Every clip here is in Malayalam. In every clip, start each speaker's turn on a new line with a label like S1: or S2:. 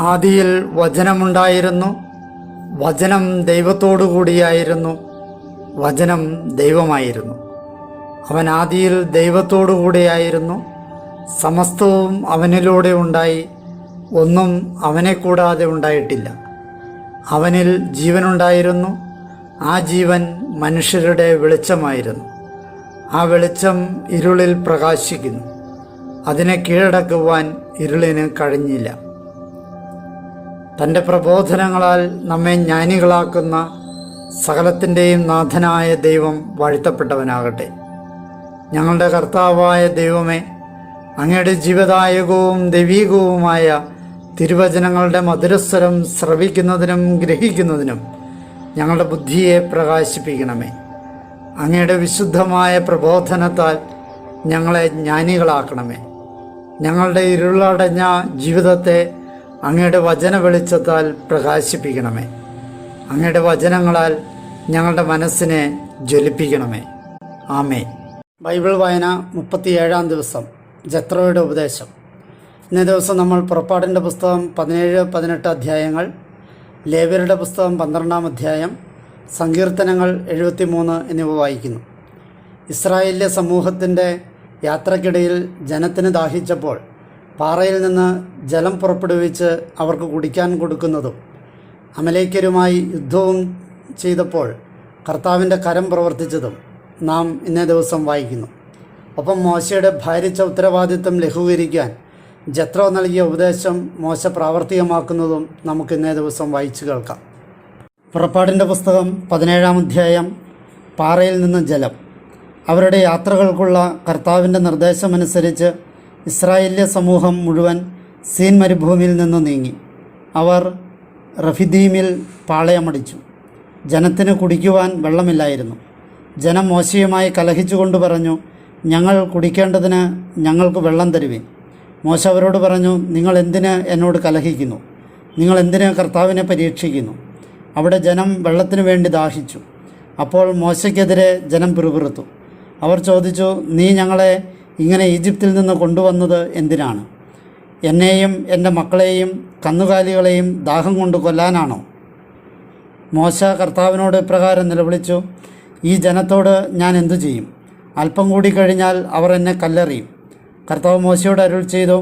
S1: ആദിയിൽ വചനമുണ്ടായിരുന്നു, വചനം ദൈവത്തോടു കൂടിയായിരുന്നു, വചനം ദൈവമായിരുന്നു. അവൻ ആദിയിൽ ദൈവത്തോടു കൂടിയായിരുന്നു. സമസ്തവും അവനിലൂടെ ഉണ്ടായി, ഒന്നും അവനെ കൂടാതെ ഉണ്ടായിട്ടില്ല. അവനിൽ ജീവനുണ്ടായിരുന്നു, ആ ജീവൻ മനുഷ്യരുടെ വെളിച്ചമായിരുന്നു. ആ വെളിച്ചം ഇരുളിൽ പ്രകാശിക്കുന്നു, അതിനെ കീഴടക്കുവാൻ ഇരുളിന് കഴിഞ്ഞില്ല. തൻ്റെ പ്രബോധനങ്ങളാൽ നമ്മെ ജ്ഞാനികളാക്കുന്ന സകലത്തിൻ്റെയും നാഥനായ ദൈവം വാഴ്ത്തപ്പെട്ടവനാകട്ടെ. ഞങ്ങളുടെ കർത്താവായ ദൈവമേ, അങ്ങയുടെ ജീവദായകവും ദൈവീകവുമായ തിരുവചനങ്ങളുടെ മധുരസ്വരം ശ്രവിക്കുന്നതിനും ഗ്രഹിക്കുന്നതിനും ഞങ്ങളുടെ ബുദ്ധിയെ പ്രകാശിപ്പിക്കണമേ. അങ്ങയുടെ വിശുദ്ധമായ പ്രബോധനത്താൽ ഞങ്ങളെ ജ്ഞാനികളാക്കണമേ. ഞങ്ങളുടെ ഇരുളടഞ്ഞ ജീവിതത്തെ അങ്ങയുടെ വചന വെളിച്ചത്താൽ പ്രകാശിപ്പിക്കണമേ. അങ്ങയുടെ വചനങ്ങളാൽ ഞങ്ങളുടെ മനസ്സിനെ ജ്വലിപ്പിക്കണമേ. ആമേൻ. ബൈബിൾ വായന 37-ാം ദിവസം. ജത്രോയുടെ ഉപദേശം. ഇന്നേ ദിവസം നമ്മൾ പുറപ്പാടിൻ്റെ പുസ്തകം 17-18 അധ്യായങ്ങൾ, ലേവ്യരുടെ പുസ്തകം 12-ാം അധ്യായം, സങ്കീർത്തനങ്ങൾ 73 എന്നിവ വായിക്കുന്നു. ഇസ്രായേലിലെ സമൂഹത്തിൻ്റെ യാത്രക്കിടയിൽ ജനത്തിന് ദാഹിച്ചപ്പോൾ പാറയിൽ നിന്ന് ജലം പുറപ്പെടുവിച്ച് അവർക്ക് കുടിക്കാൻ കൊടുക്കുന്നതും, അമലേക്യരുമായി യുദ്ധവും ചെയ്തപ്പോൾ കർത്താവിൻ്റെ കരം പ്രവർത്തിച്ചതും നാം ഇന്നേ ദിവസം വായിക്കുന്നു. ഒപ്പം മോശയുടെ ഭാരിച്ച ഉത്തരവാദിത്വം ലഘൂകരിക്കാൻ ജത്രോ നൽകിയ ഉപദേശം മോശ പ്രാവർത്തികമാക്കുന്നതും നമുക്ക് ഇന്നേ ദിവസം വായിച്ചു കേൾക്കാം. പുറപ്പാടിൻ്റെ പുസ്തകം 17-ാം അധ്യായം. പാറയിൽ നിന്ന് ജലം. അവരുടെ യാത്രകൾക്കുള്ള കർത്താവിൻ്റെ നിർദ്ദേശമനുസരിച്ച് ഇസ്രായേല്യ സമൂഹം മുഴുവൻ സീൻ മരുഭൂമിയിൽ നിന്ന് നീങ്ങി. അവർ റഫിദീമിൽ പാളയമടിച്ചു. ജനത്തിന് കുടിക്കുവാൻ വെള്ളമില്ലായിരുന്നു. ജനം മോശയുമായി കലഹിച്ചുകൊണ്ട് പറഞ്ഞു, ഞങ്ങൾ കുടിക്കേണ്ടതിന് ഞങ്ങൾക്ക് വെള്ളം തരുവിൻ. മോശ അവരോട് പറഞ്ഞു, നിങ്ങൾ എന്തിന് എന്നോട് കലഹിക്കുന്നു? നിങ്ങൾ എന്തിന് കർത്താവിനെ പരീക്ഷിക്കുന്നു? അവിടെ ജനം വെള്ളത്തിനു വേണ്ടി ദാഹിച്ചു. അപ്പോൾ മോശയ്ക്കെതിരെ ജനം പിറുപിറുത്തു. അവർ ചോദിച്ചു, നീ ഞങ്ങളെ ഇങ്ങനെ ഈജിപ്തിൽ നിന്ന് കൊണ്ടുവന്നത് എന്തിനാണ്? എന്നെയും എൻ്റെ മക്കളെയും കന്നുകാലികളെയും ദാഹം കൊണ്ട് കൊല്ലാനാണോ? മോശ കർത്താവിനോട് ഇപ്രകാരം നിലവിളിച്ചു, ഈ ജനത്തോട് ഞാൻ എന്തു ചെയ്യും? അല്പം കൂടി കഴിഞ്ഞാൽ അവർ എന്നെ കല്ലെറിയും. കർത്താവ് മോശയോട് അരുൾ ചെയ്തു,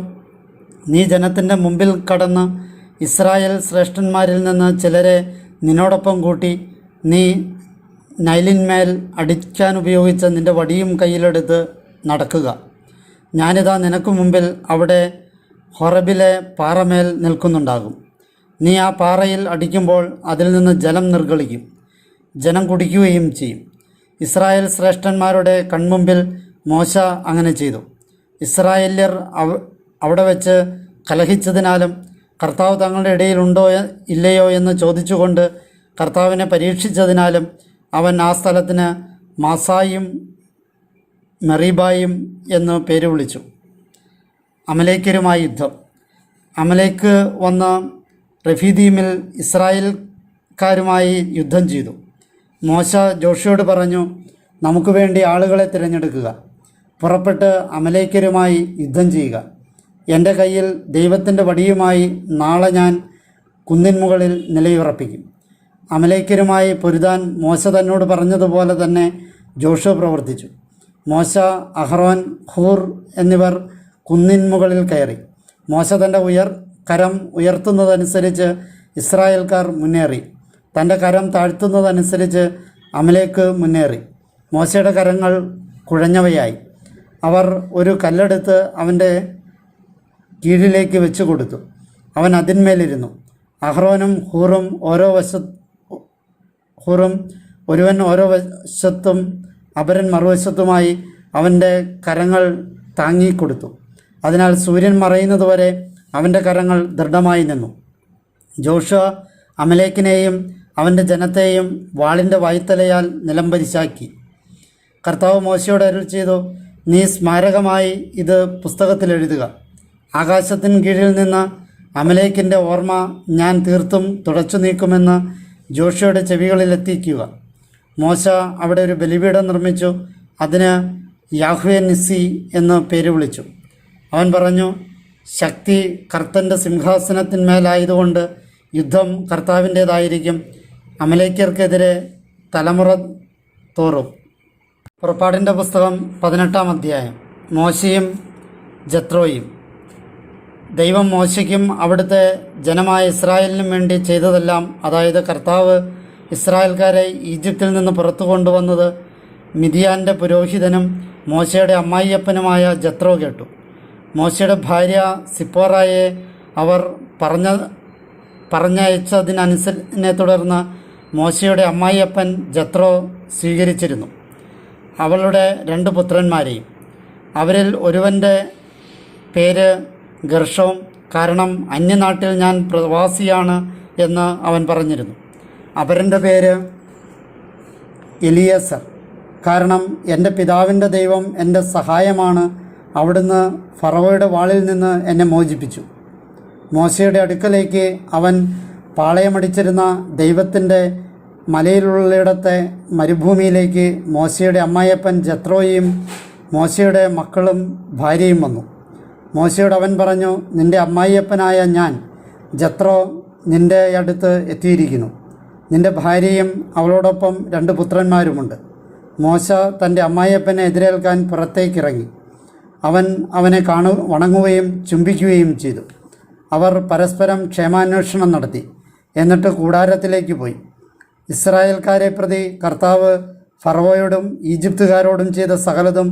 S1: നീ ജനത്തിൻ്റെ മുമ്പിൽ കടന്ന് ഇസ്രായേൽ ശ്രേഷ്ഠന്മാരിൽ നിന്ന് ചിലരെ നിന്നോടൊപ്പം കൂട്ടി നീ നൈലിന്മേൽ അടിക്കാൻ ഉപയോഗിച്ച നിൻ്റെ വടിയും കയ്യിലെടുത്ത് നടക്കുക. ഞാനിതാ നിനക്ക് മുമ്പിൽ അവിടെ ഹൊറബിലെ പാറമേൽ നിൽക്കുന്നുണ്ടാകും. നീ ആ പാറയിൽ അടിക്കുമ്പോൾ അതിൽ നിന്ന് ജലം നിർഗളിക്കും. ജനം കുടിക്കുകയും ചെയ്യും. ഇസ്രായേൽ ശ്രേഷ്ഠന്മാരുടെ കൺമുമ്പിൽ മോശ അങ്ങനെ ചെയ്തു. ഇസ്രായേല്യർ അവിടെ വെച്ച് കലഹിച്ചതിനാലും കർത്താവ് തങ്ങളുടെ ഇടയിലുണ്ടോ ഇല്ലയോ എന്ന് ചോദിച്ചുകൊണ്ട് കർത്താവിനെ പരീക്ഷിച്ചതിനാലും അവൻ ആ സ്ഥലത്തിന് മാസായും മെറീബായും എന്ന് പേര് വിളിച്ചു. അമലേക്യരുമായി യുദ്ധം. അമലേക്ക് വന്ന് റഫീദീമിൽ ഇസ്രായേൽക്കാരുമായി യുദ്ധം ചെയ്തു. മോശ ജോഷുവോട് പറഞ്ഞു, നമുക്ക് വേണ്ടി ആളുകളെ തിരഞ്ഞെടുക്കുക. പുറപ്പെട്ട് അമലേക്യരുമായി യുദ്ധം ചെയ്യുക. എൻ്റെ കയ്യിൽ ദൈവത്തിൻ്റെ വടിയുമായി നാളെ ഞാൻ കുന്നിൻ മുകളിൽ നിലയുറപ്പിക്കും. അമലേക്യരുമായി പൊരുതാൻ മോശ തന്നോട് പറഞ്ഞതുപോലെ തന്നെ ജോഷുവ പ്രവർത്തിച്ചു. മോശ, അഹ്റോൻ, ഹൂർ എന്നിവർ കുന്നിൻ മുകളിൽ കയറി. മോശ തൻ്റെ കരം ഉയർത്തുന്നതനുസരിച്ച് ഇസ്രായേൽക്കാർ മുന്നേറി. തൻ്റെ കരം താഴ്ത്തുന്നതനുസരിച്ച് അമലേക്ക് മുന്നേറി. മോശയുടെ കരങ്ങൾ കുഴഞ്ഞവയായി. അവർ ഒരു കല്ലെടുത്ത് അവൻ്റെ കീഴിലേക്ക് വെച്ചു കൊടുത്തു. അവൻ അതിന്മേലിരുന്നു. അഹ്റോനും ഹൂറും ഒരുവൻ ഓരോ വശത്തും അപരൻ മറുവശത്തുമായി അവൻ്റെ കരങ്ങൾ താങ്ങിക്കൊടുത്തു. അതിനാൽ സൂര്യൻ മറയുന്നതുവരെ അവൻ്റെ കരങ്ങൾ ദൃഢമായി നിന്നു. ജോഷുവ അമലേക്കിനെയും അവൻ്റെ ജനത്തെയും വാളിൻ്റെ വായ്ത്തലയാൽ നിലംപരിശാക്കി. കർത്താവ് മോശയോട് അരുൾ ചെയ്തു, നീ സ്മാരകമായി ഇത് പുസ്തകത്തിൽ എഴുതുക. ആകാശത്തിന് കീഴിൽ നിന്ന് അമലേക്കിൻ്റെ ഓർമ്മ ഞാൻ തീർത്തും തുടച്ചു നീക്കുമെന്ന് ജോഷുവയുടെ ചെവികളിൽ എത്തിക്കുക. മോശ അവിടെ ഒരു ബലിപീഠം നിർമ്മിച്ചു. അതിന് യാഹ്വേ നിസ്സി എന്ന് പേര് വിളിച്ചു. അവൻ പറഞ്ഞു, ശക്തി കർത്തൻ്റെ സിംഹാസനത്തിന്മേലായതുകൊണ്ട് യുദ്ധം കർത്താവിൻ്റേതായിരിക്കും. അമലേക്യർക്കെതിരെ തലമുറ തോറും. പുറപ്പാടിൻ്റെ പുസ്തകം 18-ാം അധ്യായം. മോശയും ജത്രോയും. ദൈവം മോശയ്ക്കും അവിടുത്തെ ജനമായ ഇസ്രായേലിനും വേണ്ടി ചെയ്തതെല്ലാം, അതായത് കർത്താവ് ഇസ്രായേൽക്കാരെ ഈജിപ്തിൽ നിന്ന് പുറത്തു കൊണ്ടുവന്നത് മിദിയാൻ്റെ പുരോഹിതനും മോശയുടെ അമ്മായിയപ്പനുമായ ജത്രോ കേട്ടു. മോശയുടെ ഭാര്യ സിപ്പോറായെ അവർ പറഞ്ഞയച്ചതിനെ തുടർന്ന് മോശയുടെ അമ്മായിയപ്പൻ ജത്രോ സ്വീകരിച്ചിരുന്നു അവളുടെ 2 പുത്രന്മാരെയും. അവരിൽ ഒരുവൻ്റെ പേര് ഗർഷോം, കാരണം അന്യനാട്ടിൽ ഞാൻ പ്രവാസിയാണ് എന്ന് അവൻ പറഞ്ഞിരുന്നു. അപരൻ്റെ പേര് എലിയേസർ, കാരണം എൻ്റെ പിതാവിൻ്റെ ദൈവം എൻ്റെ സഹായമാണ്, അവിടുന്ന് ഫറവോയുടെ വാളിൽ നിന്ന് എന്നെ മോചിപ്പിച്ചു. മോശയുടെ അടുക്കലേക്ക് അവൻ പാളയമടിച്ചിരുന്ന ദൈവത്തിൻ്റെ മലയിലുള്ളിടത്തെ മരുഭൂമിയിലേക്ക് മോശയുടെ അമ്മായിയപ്പൻ ജത്രോയും മോശയുടെ മക്കളും ഭാര്യയും വന്നു. മോശയോട് അവൻ പറഞ്ഞു, നിൻ്റെ അമ്മായിയപ്പനായ ഞാൻ ജത്രോ നിൻ്റെ അടുത്ത് എത്തിയിരിക്കുന്നു. നിൻ്റെ ഭാര്യയും അവളോടൊപ്പം 2 പുത്രന്മാരുമുണ്ട്. മോശ തൻ്റെ അമ്മായിയപ്പനെ എതിരേൽക്കാൻ പുറത്തേക്കിറങ്ങി. അവൻ അവനെ വണങ്ങുകയും ചുംബിക്കുകയും ചെയ്തു. അവർ പരസ്പരം ക്ഷേമാന്വേഷണം നടത്തി. എന്നിട്ട് കൂടാരത്തിലേക്ക് പോയി. ഇസ്രായേൽക്കാരെ പ്രതി കർത്താവ് ഫറവോയോടും ഈജിപ്തുകാരോടും ചെയ്ത സകലതും,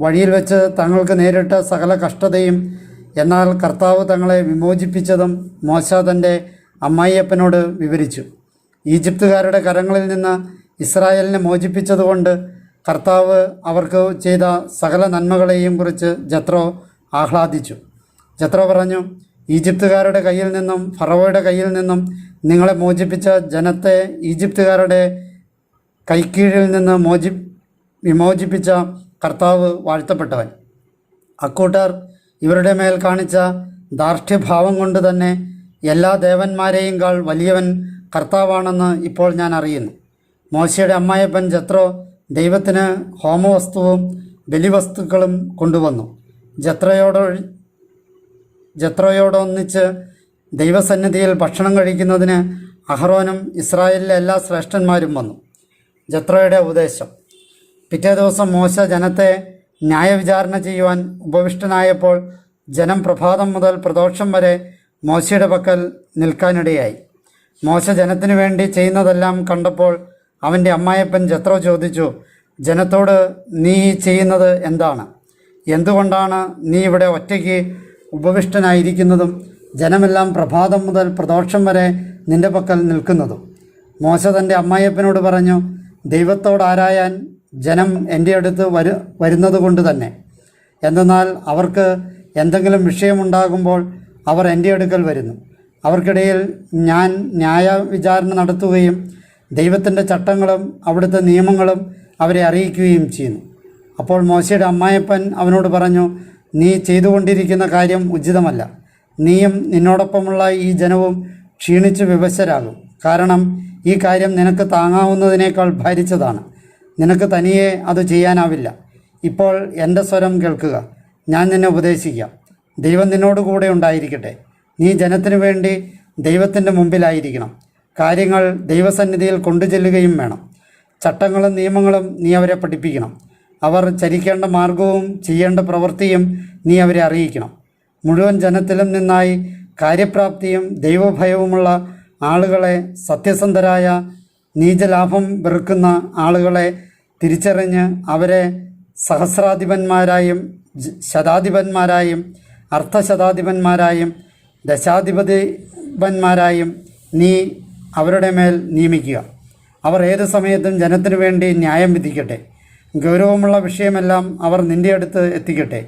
S1: വഴിയിൽ വെച്ച് തങ്ങൾക്ക് നേരിട്ട സകല കഷ്ടതയും, എന്നാൽ കർത്താവ് തങ്ങളെ വിമോചിപ്പിച്ചതും മോശ തൻ്റെ അമ്മായിയപ്പനോട് വിവരിച്ചു. ഈജിപ്തുകാരുടെ കരങ്ങളിൽ നിന്ന് ഇസ്രായേലിനെ മോചിപ്പിച്ചതുകൊണ്ട് കർത്താവ് അവർക്ക് ചെയ്ത സകല നന്മകളെയും കുറിച്ച് ജത്രോ ആഹ്ലാദിച്ചു. ജത്രോ പറഞ്ഞു, ഈജിപ്തുകാരുടെ കയ്യിൽ നിന്നും ഫറവോയുടെ കയ്യിൽ നിന്നും നിങ്ങളെ മോചിപ്പിച്ച ജനത്തെ ഈജിപ്തുകാരുടെ കൈക്കീഴിൽ നിന്ന് വിമോചിപ്പിച്ച കർത്താവ് വാഴ്ത്തപ്പെട്ടവൻ. അക്കൂട്ടർ ഇവരുടെ മേൽ കാണിച്ച ധാർഷ്ട്യഭാവം കൊണ്ട് തന്നെ എല്ലാ ദേവന്മാരെയുംകാൾ വലിയവൻ കർത്താവാണെന്ന് ഇപ്പോൾ ഞാൻ അറിയുന്നു. മോശയുടെ അമ്മായിയപ്പൻ ജത്രോ ദൈവത്തിന് ഹോമവസ്തുവും ബലിവസ്തുക്കളും കൊണ്ടുവന്നു. ജത്രോയോടൊന്നിച്ച് ദൈവസന്നിധിയിൽ ഭക്ഷണം കഴിക്കുന്നതിന് അഹ്റോനും ഇസ്രായേലിലെ എല്ലാ ശ്രേഷ്ഠന്മാരും വന്നു. ജത്രോയുടെ ഉപദേശം. പിറ്റേ ദിവസം മോശ ജനത്തെ ന്യായവിചാരണ ചെയ്യുവാൻ ഉപവിഷ്ടനായപ്പോൾ ജനം പ്രഭാതം മുതൽ പ്രദോഷം വരെ മോശയുടെ പക്കൽ നിൽക്കാനിടയായി. മോശ ജനത്തിനു വേണ്ടി ചെയ്യുന്നതെല്ലാം കണ്ടപ്പോൾ അവൻ്റെ അമ്മായിയപ്പൻ ജത്രോ ചോദിച്ചു, ജനത്തോട് നീ ചെയ്യുന്നത് എന്താണ്? എന്തുകൊണ്ടാണ് നീ ഇവിടെ ഒറ്റയ്ക്ക് ഉപവിഷ്ടനായിരിക്കുന്നതും ജനമെല്ലാം പ്രഭാതം മുതൽ പ്രദോഷം വരെ നിന്റെ പക്കൽ നിൽക്കുന്നതും? മോശ തൻ്റെ അമ്മായിയപ്പനോട് പറഞ്ഞു, ദൈവത്തോടാരായാൻ ജനം എൻ്റെ അടുത്ത് വരുന്നത് കൊണ്ട് തന്നെ. എന്തെന്നാൽ അവർക്ക് എന്തെങ്കിലും വിഷയമുണ്ടാകുമ്പോൾ അവർ എൻ്റെ അടുക്കൽ വരുന്നു. അവർക്കിടയിൽ ഞാൻ ന്യായവിചാരണ നടത്തുകയും ദൈവത്തിൻ്റെ ചട്ടങ്ങളും അവിടുത്തെ നിയമങ്ങളും അവരെ അറിയിക്കുകയും ചെയ്യുന്നു. അപ്പോൾ മോശയുടെ അമ്മായിയപ്പൻ അവനോട് പറഞ്ഞു, നീ ചെയ്തുകൊണ്ടിരിക്കുന്ന കാര്യം ഉചിതമല്ല. നീയും നിന്നോടൊപ്പമുള്ള ഈ ജനവും ക്ഷീണിച്ച് വിവശരാകും. കാരണം ഈ കാര്യം നിനക്ക് താങ്ങാവുന്നതിനേക്കാൾ ഭാരിച്ചതാണ്. നിനക്ക് തനിയെ അത് ചെയ്യാനാവില്ല. ഇപ്പോൾ എൻ്റെ സ്വരം കേൾക്കുക, ഞാൻ നിന്നെ ഉപദേശിക്കാം. ദൈവം നിന്നോട് കൂടെ ഉണ്ടായിരിക്കട്ടെ. നീ ജനത്തിനു വേണ്ടി ദൈവത്തിൻ്റെ മുമ്പിലായിരിക്കണം. കാര്യങ്ങൾ ദൈവസന്നിധിയിൽ കൊണ്ടുചെല്ലുകയും വേണം. ചട്ടങ്ങളും നിയമങ്ങളും നീ അവരെ പഠിപ്പിക്കണം. അവർ ചരിക്കേണ്ട മാർഗവും ചെയ്യേണ്ട പ്രവൃത്തിയും നീ അവരെ അറിയിക്കണം. മുഴുവൻ ജനത്തിലും നിന്നായി കാര്യപ്രാപ്തിയും ദൈവഭയവുമുള്ള ആളുകളെ, സത്യസന്ധരായ നീചലാഭം വെറുക്കുന്ന ആളുകളെ തിരിച്ചറിഞ്ഞ് അവരെ സഹസ്രാധിപന്മാരായും ശതാധിപന്മാരായും അർദ്ധശതാധിപന്മാരായും ദശാധിപതിപന്മാരായും നീ അവരുടെ മേൽ നിയമിക്കുക. അവർ ഏത് സമയത്തും ജനത്തിനു വേണ്ടി ന്യായം വിധിക്കട്ടെ. ഗൗരവമുള്ള വിഷയമെല്ലാം അവർ നിൻ്റെ അടുത്ത് എത്തിക്കട്ടെ.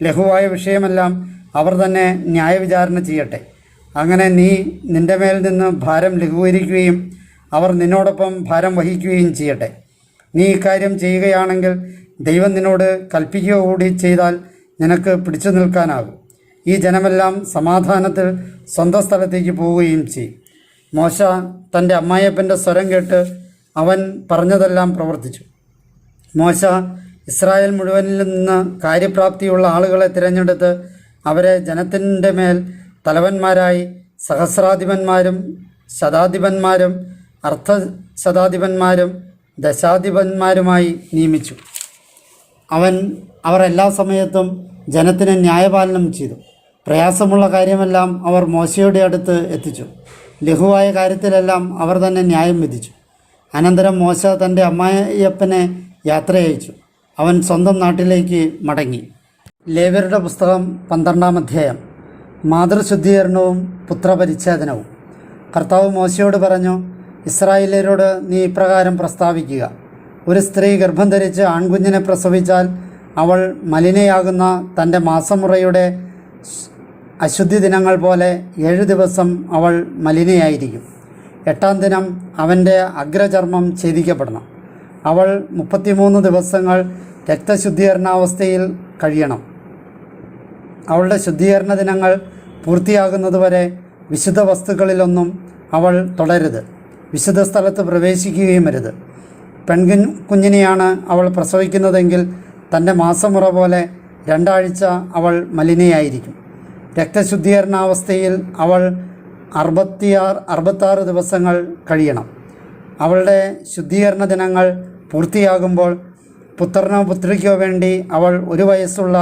S1: ലഘുവായ വിഷയമെല്ലാം അവർ തന്നെ ന്യായവിചാരണ ചെയ്യട്ടെ. അങ്ങനെ നീ നിൻ്റെ മേൽ നിന്ന് ഭാരം ലഘൂകരിക്കുകയും അവർ നിന്നോടൊപ്പം ഭാരം വഹിക്കുകയും ചെയ്യട്ടെ. നീ ഇക്കാര്യം ചെയ്യുകയാണെങ്കിൽ ദൈവം നിന്നോട് കൽപ്പിക്കുക കൂടി ചെയ്താൽ നിനക്ക് പിടിച്ചു നിൽക്കാനാകും. ഈ ജനമെല്ലാം സമാധാനത്തിൽ സ്വന്തം സ്ഥലത്തേക്ക് പോവുകയും ചെയ്യും. മോശ തൻ്റെ അമ്മായിയപ്പൻ്റെ സ്വരം കേട്ട് അവൻ പറഞ്ഞതെല്ലാം പ്രവർത്തിച്ചു. മോശ ഇസ്രായേൽ മുഴുവനിൽ നിന്ന് കാര്യപ്രാപ്തിയുള്ള ആളുകളെ തിരഞ്ഞെടുത്ത് അവരെ ജനത്തിൻ്റെ മേൽ തലവന്മാരായി സഹസ്രാധിപന്മാരും ശതാധിപന്മാരും അർദ്ധശതാധിപന്മാരും ദശാധിപന്മാരുമായി നിയമിച്ചു. അവർ എല്ലാ സമയത്തും ജനത്തിന് ന്യായപാലനം ചെയ്തു. പ്രയാസമുള്ള കാര്യമെല്ലാം അവർ മോശയുടെ അടുത്ത് എത്തിച്ചു. ലഘുവായ കാര്യത്തിലെല്ലാം അവർ തന്നെ ന്യായം വിധിച്ചു. അനന്തരം മോശ തൻ്റെ അമ്മായിയപ്പനെ യാത്രയയച്ചു. അവൻ സ്വന്തം നാട്ടിലേക്ക് മടങ്ങി. ലേവ്യരുടെ പുസ്തകം 12-ാം അധ്യായം. മാതൃശുദ്ധീകരണവും പുത്രപരിച്ഛേദനവും. കർത്താവ് മോശയോട് പറഞ്ഞു, ഇസ്രായേല്യരോട് നീ ഇപ്രകാരം പ്രസ്താവിക്കുക: ഒരു സ്ത്രീ ഗർഭം ധരിച്ച് ആൺകുഞ്ഞിനെ പ്രസവിച്ചാൽ അവൾ മലിനയാകുന്ന തൻ്റെ മാസമുറയുടെ അശുദ്ധി ദിനങ്ങൾ പോലെ 7 ദിവസം അവൾ മലിനയായിരിക്കും. 8-ാം ദിനം അവൻ്റെ അഗ്രചർമ്മം ഛേദിക്കപ്പെടണം. അവൾ 33 ദിവസങ്ങൾ രക്തശുദ്ധീകരണാവസ്ഥയിൽ കഴിയണം. അവളുടെ ശുദ്ധീകരണ ദിനങ്ങൾ പൂർത്തിയാകുന്നതുവരെ വിശുദ്ധ വസ്തുക്കളിലൊന്നും അവൾ തൊടരുത്. വിശുദ്ധ സ്ഥലത്ത് പ്രവേശിക്കുകയും അരുത്. പെൺകുഞ്ഞിനെയാണ് അവൾ പ്രസവിക്കുന്നതെങ്കിൽ തൻ്റെ മാസമുറ പോലെ 2 ആഴ്ച അവൾ മലിനയായിരിക്കും. രക്തശുദ്ധീകരണാവസ്ഥയിൽ അവൾ 66 ദിവസങ്ങൾ കഴിയണം. അവളുടെ ശുദ്ധീകരണ ദിനങ്ങൾ പൂർത്തിയാകുമ്പോൾ പുത്രനോ പുത്രിക്കോ വേണ്ടി അവൾ 1 വയസ്സുള്ള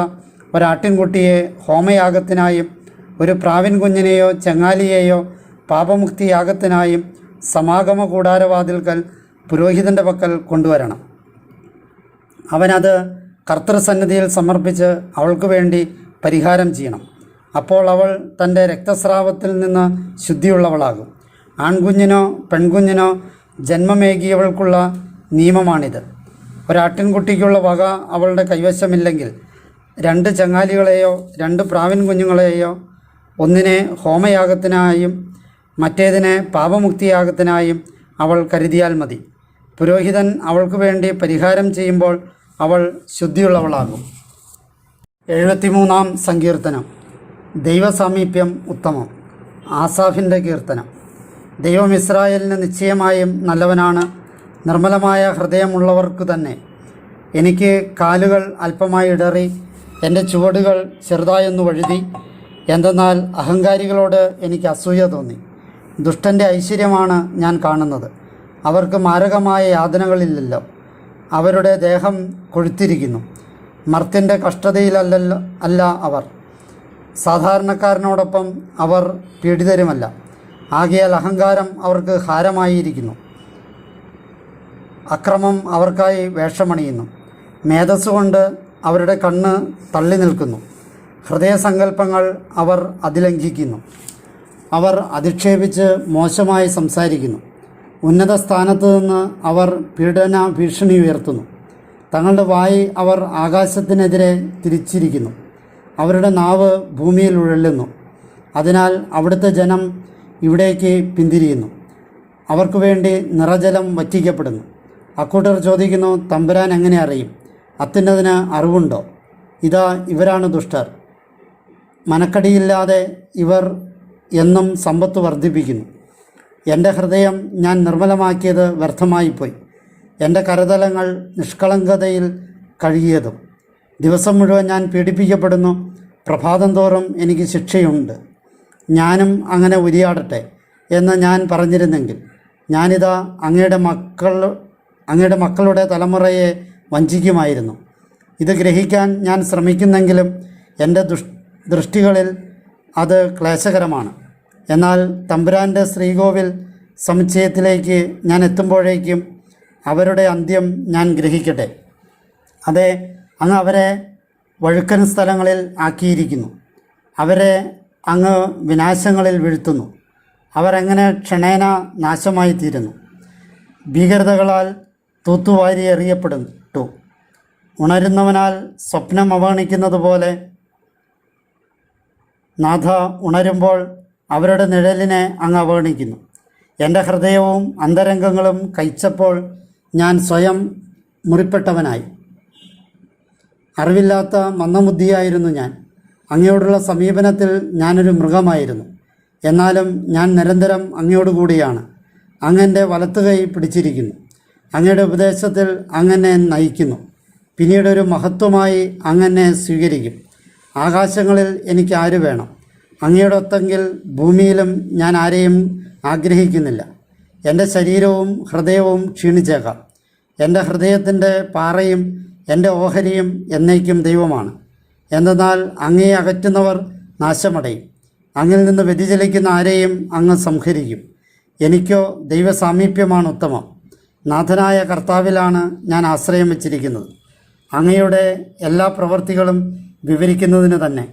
S1: ഒരാട്ടിൻകുട്ടിയെ ഹോമയാഗത്തിനായും ഒരു പ്രാവിൻ കുഞ്ഞിനെയോ ചെങ്ങാലിയെയോ പാപമുക്തിയാഗത്തിനായും സമാഗമ കൂടാരവാതിൽക്കൽ പുരോഹിതൻ്റെ പക്കൽ കൊണ്ടുവരണം. അവനത് കർത്തൃസന്നിധിയിൽ സമർപ്പിച്ച് അവൾക്ക് വേണ്ടി പരിഹാരം ചെയ്യണം. അപ്പോൾ അവൾ തൻ്റെ രക്തസ്രാവത്തിൽ നിന്ന് ശുദ്ധിയുള്ളവളാകും. ആൺകുഞ്ഞിനോ പെൺകുഞ്ഞിനോ ജന്മമേകിയവൾക്കുള്ള നിയമമാണിത്. ഒരാട്ടിൻകുട്ടിക്കുള്ള വക അവളുടെ കൈവശമില്ലെങ്കിൽ 2 ചങ്ങാലികളെയോ 2 പ്രാവിൻ കുഞ്ഞുങ്ങളെയോ ഒന്നിനെ ഹോമയാഗത്തിനായും മറ്റേതിനെ പാപമുക്തിയാഗത്തിനായും അവൾ കരുതിയാൽ മതി. പുരോഹിതൻ അവൾക്ക് വേണ്ടി പരിഹാരം ചെയ്യുമ്പോൾ അവൾ ശുദ്ധിയുള്ളവളാകും. 73-ാം സങ്കീർത്തനം. ദൈവസാമീപ്യം ഉത്തമം. ആസാഫിൻ്റെ കീർത്തനം. ദൈവം ഇസ്രായേലിന് നിശ്ചയമായും നല്ലവനാണ്, നിർമ്മലമായ ഹൃദയമുള്ളവർക്കു തന്നെ. എനിക്ക് കാലുകൾ അല്പമായി ഇടറി, എൻ്റെ ചുവടുകൾ ചെറുതായൊന്നു വഴുതി. എന്തെന്നാൽ അഹങ്കാരികളോട് എനിക്ക് അസൂയ തോന്നി. ദുഷ്ടൻ്റെ ഐശ്വര്യമാണ് ഞാൻ കാണുന്നത്. അവർക്ക് മാരകമായ യാതനകളില്ലല്ലോ. അവരുടെ ദേഹം കൊഴുത്തിരിക്കുന്നു. മർത്യൻ്റെ കഷ്ടതയിലല്ല അവർ. സാധാരണക്കാരനോടൊപ്പം അവർ പീഡിതരുമല്ല. ആകയാൽ അഹങ്കാരം അവർക്ക് ഹാരമായിരിക്കുന്നു. അക്രമം അവർക്കായി വേഷമണിയുന്നു. മേധസ്സുകൊണ്ട് അവരുടെ കണ്ണ് തള്ളി നിൽക്കുന്നു. ഹൃദയസങ്കല്പങ്ങൾ അവർ അതിലംഘിക്കുന്നു. അവർ അധിക്ഷേപിച്ച് മോശമായി സംസാരിക്കുന്നു. ഉന്നത സ്ഥാനത്ത് നിന്ന് അവർ പീഡന ഭീഷണി ഉയർത്തുന്നു. തങ്ങളുടെ വായി അവർ ആകാശത്തിനെതിരെ തിരിച്ചിരിക്കുന്നു. അവരുടെ നാവ് ഭൂമിയിൽ ഉഴലുന്നു. അതിനാൽ അവിടുത്തെ ജനം ഇവിടേക്ക് പിന്തിരിയുന്നു. അവർക്ക് വേണ്ടി നിറജലം വറ്റിക്കപ്പെടുന്നു. അക്കൂട്ടർ ചോദിക്കുന്നു, തമ്പുരാൻ എങ്ങനെ അറിയും? അത്യുന്നതിന് അറിവുണ്ടോ? ഇതാ ഇവരാണ് ദുഷ്ടർ. മനക്കടിയില്ലാതെ ഇവർ എന്നും സമ്പത്ത് വർദ്ധിപ്പിക്കുന്നു. എൻ്റെ ഹൃദയം ഞാൻ നിർമ്മലമാക്കിയത് വ്യർത്ഥമായിപ്പോയി. എൻ്റെ കരതലങ്ങൾ നിഷ്കളങ്കതയിൽ കഴുകിയതും. ദിവസം മുഴുവൻ ഞാൻ പീഡിപ്പിക്കപ്പെടുന്നു. പ്രഭാതം തോറും എനിക്ക് ശിക്ഷയുണ്ട്. ഞാനും അങ്ങനെ ഉരിയാടട്ടെ എന്ന് ഞാൻ പറഞ്ഞിരുന്നെങ്കിൽ, ഞാനിതാ അങ്ങയുടെ മക്കളുടെ തലമുറയെ വഞ്ചിക്കുമായിരുന്നു. ഇത് ഗ്രഹിക്കാൻ ഞാൻ ശ്രമിക്കുന്നെങ്കിലും എൻ്റെ ദൃഷ്ടികളിൽ അത് ക്ലേശകരമാണ്. എന്നാൽ തമ്പുരാൻ്റെ ശ്രീകോവിൽ സമുച്ചയത്തിലേക്ക് ഞാൻ എത്തുമ്പോഴേക്കും അവരുടെ അന്ത്യം ഞാൻ ഗ്രഹിക്കട്ടെ. അതെ, അങ്ങ് അവരെ വഴുക്കൻ സ്ഥലങ്ങളിൽ ആക്കിയിരിക്കുന്നു. അവരെ അങ്ങ് വിനാശങ്ങളിൽ വീഴ്ത്തുന്നു. അവരെങ്ങനെ ക്ഷണേന നാശമായിത്തീരുന്നു. ഭീകരതകളാൽ തൂത്തുവാരി എറിയപ്പെട്ടു. ഉണരുന്നവനാൽ സ്വപ്നം അവഗണിക്കുന്നത് പോലെ നാഥ ഉണരുമ്പോൾ അവരുടെ നിഴലിനെ അങ്ങ് അവഗണിക്കുന്നു. എൻ്റെ ഹൃദയവും അന്തരംഗങ്ങളും കഴിച്ചപ്പോൾ ഞാൻ സ്വയം മുറിപ്പെട്ടവനായി. അറിവില്ലാത്ത മന്ദബുദ്ധിയായിരുന്നു ഞാൻ. അങ്ങയോടുള്ള സമീപനത്തിൽ ഞാനൊരു മൃഗമായിരുന്നു. എന്നാലും ഞാൻ നിരന്തരം അങ്ങയോടുകൂടിയാണ്. അങ്ങൻ്റെ വലത്തുകൈ പിടിച്ചിരിക്കുന്നു. അങ്ങയുടെ ഉപദേശത്തിൽ അങ്ങനെ നയിക്കുന്നു. പിന്നീടൊരു മഹത്വമായി അങ്ങനെ സ്വീകരിക്കും. ആകാശങ്ങളിൽ എനിക്ക് ആര് വേണം? അങ്ങയുടെ ഒത്തെങ്കിൽ ഭൂമിയിലും ഞാൻ ആരെയും ആഗ്രഹിക്കുന്നില്ല. എൻ്റെ ശരീരവും ഹൃദയവും ക്ഷീണിച്ചേക്കാം. എൻ്റെ ഹൃദയത്തിൻ്റെ പാറയും എൻ്റെ ഓഹരിയും എന്നേക്കും ദൈവമാണ്. എന്തെന്നാൽ അങ്ങയെ അകറ്റുന്നവർ നാശമടയും. അങ്ങിൽ നിന്ന് വ്യതിചലിക്കുന്ന ആരെയും അങ്ങ് സംഹരിക്കും. എനിക്കോ ദൈവസാമീപ്യമാണ് ഉത്തമം. നാഥനായ കർത്താവിലാണ് ഞാൻ ആശ്രയം വച്ചിരിക്കുന്നത്, അങ്ങയുടെ എല്ലാ പ്രവൃത്തികളും വിവരിക്കുന്നതിന് തന്നെ.